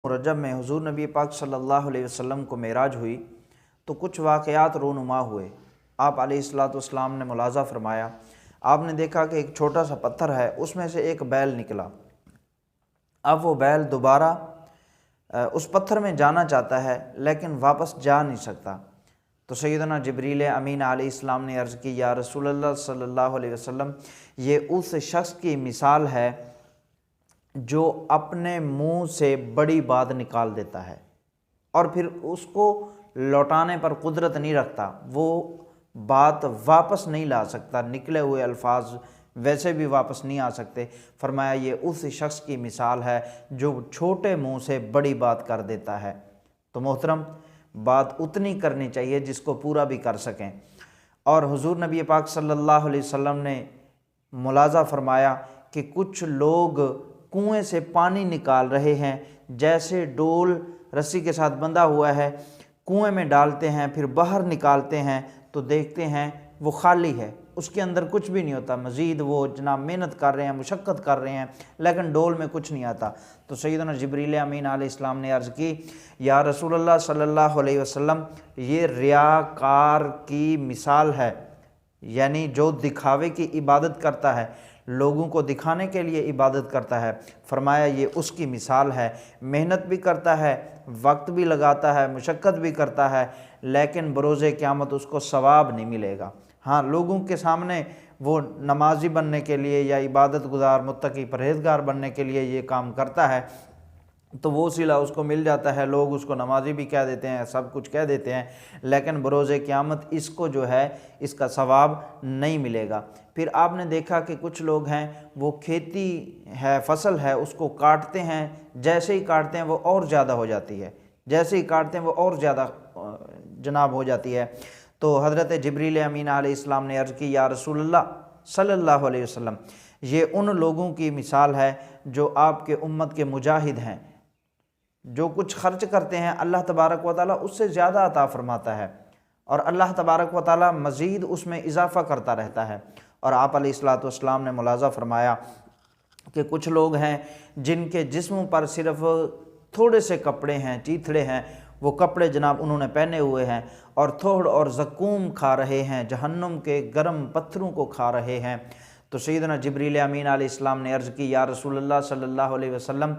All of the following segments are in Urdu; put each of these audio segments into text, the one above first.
رجب میں حضور نبی پاک صلی اللہ علیہ وسلم کو معراج ہوئی تو کچھ واقعات رونما ہوئے۔ آپ علیہ الصلوۃ والسلام نے ملاحظہ فرمایا، آپ نے دیکھا کہ ایک چھوٹا سا پتھر ہے، اس میں سے ایک بیل نکلا۔ اب وہ بیل دوبارہ اس پتھر میں جانا چاہتا ہے لیکن واپس جا نہیں سکتا۔ تو سیدنا جبریل امین علیہ السلام نے عرض کی، یا رسول اللہ صلی اللہ علیہ وسلم، یہ اس شخص کی مثال ہے جو اپنے منہ سے بڑی بات نکال دیتا ہے اور پھر اس کو لوٹانے پر قدرت نہیں رکھتا، وہ بات واپس نہیں لا سکتا، نکلے ہوئے الفاظ ویسے بھی واپس نہیں آ سکتے۔ فرمایا یہ اس شخص کی مثال ہے جو چھوٹے منہ سے بڑی بات کر دیتا ہے۔ تو محترم، بات اتنی کرنی چاہیے جس کو پورا بھی کر سکیں۔ اور حضور نبی پاک صلی اللہ علیہ وسلم نے ملاحظہ فرمایا کہ کچھ لوگ کنویں سے پانی نکال رہے ہیں، جیسے ڈول رسی کے ساتھ بندھا ہوا ہے، کنویں میں ڈالتے ہیں، پھر باہر نکالتے ہیں تو دیکھتے ہیں وہ خالی ہے، اس کے اندر کچھ بھی نہیں ہوتا، مزید وہ جناب محنت کر رہے ہیں، مشقت کر رہے ہیں، لیکن ڈول میں کچھ نہیں آتا۔ تو سیدنا جبریل امین علیہ السلام نے عرض کی، یا رسول اللہ صلی اللہ علیہ وسلم، یہ ریاکار کی مثال ہے، یعنی جو دکھاوے کی عبادت کرتا ہے، لوگوں کو دکھانے کے لیے عبادت کرتا ہے۔ فرمایا یہ اس کی مثال ہے، محنت بھی کرتا ہے، وقت بھی لگاتا ہے، مشقت بھی کرتا ہے، لیکن بروز قیامت اس کو ثواب نہیں ملے گا۔ ہاں، لوگوں کے سامنے وہ نمازی بننے کے لیے یا عبادت گزار متقی پرہیزگار بننے کے لیے یہ کام کرتا ہے تو وہ صلہ اس کو مل جاتا ہے، لوگ اس کو نمازی بھی کہہ دیتے ہیں، سب کچھ کہہ دیتے ہیں، لیکن بروز قیامت اس کو جو ہے اس کا ثواب نہیں ملے گا۔ پھر آپ نے دیکھا کہ کچھ لوگ ہیں، وہ کھیتی ہے، فصل ہے، اس کو کاٹتے ہیں، جیسے ہی کاٹتے ہیں وہ اور زیادہ ہو جاتی ہے، جیسے ہی کاٹتے ہیں وہ اور زیادہ جناب ہو جاتی ہے۔ تو حضرت جبریل امین علیہ السلام نے عرض کی، یا رسول اللہ صلی اللہ علیہ وسلم، یہ ان لوگوں کی مثال ہے جو آپ کے امت کے مجاہد ہیں، جو کچھ خرچ کرتے ہیں اللہ تبارک و تعالیٰ اس سے زیادہ عطا فرماتا ہے اور اللہ تبارک و تعالیٰ مزید اس میں اضافہ کرتا رہتا ہے۔ اور آپ علیہ الصلوۃ والسلام نے ملاحظہ فرمایا کہ کچھ لوگ ہیں جن کے جسم پر صرف تھوڑے سے کپڑے ہیں، چیتھڑے ہیں، وہ کپڑے جناب انہوں نے پہنے ہوئے ہیں اور تھوڑ اور زقوم کھا رہے ہیں، جہنم کے گرم پتھروں کو کھا رہے ہیں۔ تو سیدنا جبریل امین علیہ السلام نے عرض کی، یا رسول اللہ صلی اللہ علیہ وسلم،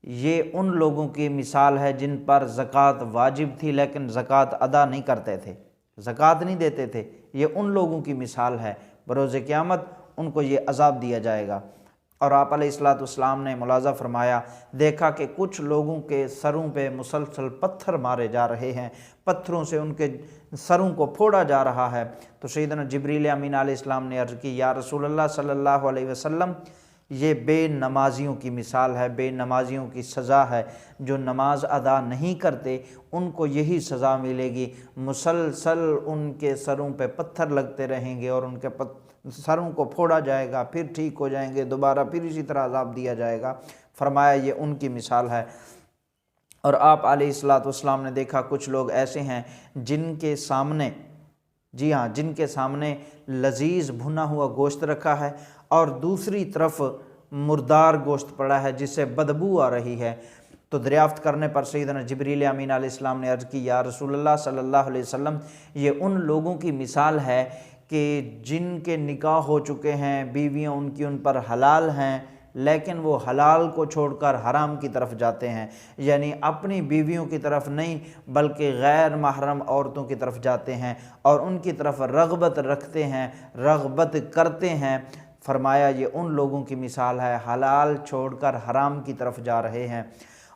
یہ ان لوگوں کی مثال ہے جن پر زکوٰۃ واجب تھی لیکن زکوٰۃ ادا نہیں کرتے تھے، زکوٰۃ نہیں دیتے تھے، یہ ان لوگوں کی مثال ہے، بروز قیامت ان کو یہ عذاب دیا جائے گا۔ اور آپ علیہ الصلوۃ والسلام نے ملاحظہ فرمایا، دیکھا کہ کچھ لوگوں کے سروں پہ مسلسل پتھر مارے جا رہے ہیں، پتھروں سے ان کے سروں کو پھوڑا جا رہا ہے۔ تو سیدنا جبریل امین علیہ السلام نے عرض کی، یا رسول اللہ صلی اللہ علیہ وسلم، یہ بے نمازیوں کی مثال ہے، بے نمازیوں کی سزا ہے، جو نماز ادا نہیں کرتے ان کو یہی سزا ملے گی، مسلسل ان کے سروں پہ پتھر لگتے رہیں گے اور ان کے سروں کو پھوڑا جائے گا، پھر ٹھیک ہو جائیں گے، دوبارہ پھر اسی طرح عذاب دیا جائے گا۔ فرمایا یہ ان کی مثال ہے۔ اور آپ علیہ الصلوۃ والسلام نے دیکھا کچھ لوگ ایسے ہیں جن کے سامنے، جی ہاں، جن کے سامنے لذیذ بھنا ہوا گوشت رکھا ہے اور دوسری طرف مردار گوشت پڑا ہے جس سے بدبو آ رہی ہے۔ تو دریافت کرنے پر سیدنا جبریل امین علیہ السلام نے عرض کی، یا رسول اللہ صلی اللہ علیہ وسلم، یہ ان لوگوں کی مثال ہے کہ جن کے نکاح ہو چکے ہیں، بیویاں ان کی ان پر حلال ہیں، لیکن وہ حلال کو چھوڑ کر حرام کی طرف جاتے ہیں، یعنی اپنی بیویوں کی طرف نہیں بلکہ غیر محرم عورتوں کی طرف جاتے ہیں اور ان کی طرف رغبت رکھتے ہیں، رغبت کرتے ہیں۔ فرمایا یہ ان لوگوں کی مثال ہے، حلال چھوڑ کر حرام کی طرف جا رہے ہیں۔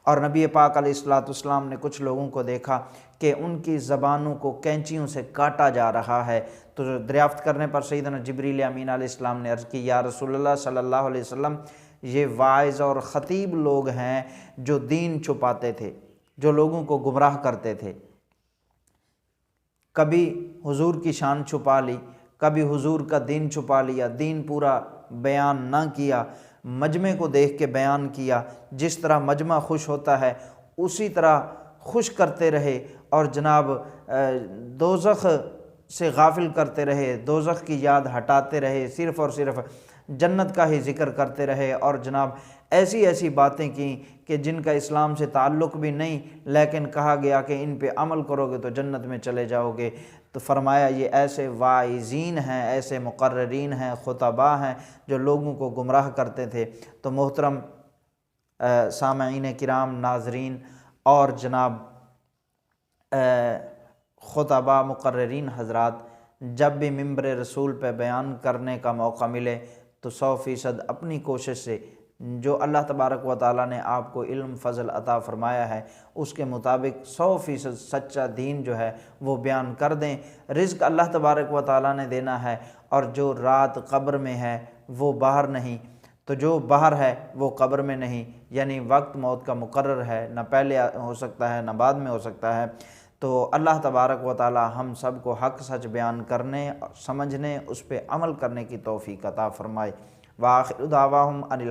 اور نبی پاک علیہ الصلوۃ والسلام نے کچھ لوگوں کو دیکھا کہ ان کی زبانوں کو کینچیوں سے کاٹا جا رہا ہے۔ تو دریافت کرنے پر سیدنا جبریل امین علیہ السلام نے عرض کی، یا رسول اللہ صلی اللہ علیہ وسلم، یہ واعظ اور خطیب لوگ ہیں جو دین چھپاتے تھے، جو لوگوں کو گمراہ کرتے تھے، کبھی حضور کی شان چھپا لی، کبھی حضور کا دین چھپا لیا، دین پورا بیان نہ کیا، مجمع کو دیکھ کے بیان کیا، جس طرح مجمع خوش ہوتا ہے اسی طرح خوش کرتے رہے اور جناب دوزخ سے غافل کرتے رہے، دوزخ کی یاد ہٹاتے رہے، صرف اور صرف جنت کا ہی ذکر کرتے رہے اور جناب ایسی ایسی باتیں کیں کہ جن کا اسلام سے تعلق بھی نہیں، لیکن کہا گیا کہ ان پہ عمل کرو گے تو جنت میں چلے جاؤ گے۔ تو فرمایا یہ ایسے واعظین ہیں، ایسے مقررین ہیں، خطباء ہیں جو لوگوں کو گمراہ کرتے تھے۔ تو محترم سامعین کرام، ناظرین اور جناب خطباء مقررین حضرات، جب بھی ممبر رسول پہ بیان کرنے کا موقع ملے تو 100% اپنی کوشش سے جو اللہ تبارک و تعالیٰ نے آپ کو علم فضل عطا فرمایا ہے اس کے مطابق 100% سچا دین جو ہے وہ بیان کر دیں۔ رزق اللہ تبارک و تعالیٰ نے دینا ہے، اور جو رات قبر میں ہے وہ باہر نہیں، تو جو باہر ہے وہ قبر میں نہیں، یعنی وقت موت کا مقرر ہے، نہ پہلے ہو سکتا ہے نہ بعد میں ہو سکتا ہے۔ تو اللہ تبارک و تعالی ہم سب کو حق سچ بیان کرنے، سمجھنے، اس پہ عمل کرنے کی توفیق عطا فرمائے۔ وآخر دعواہم ان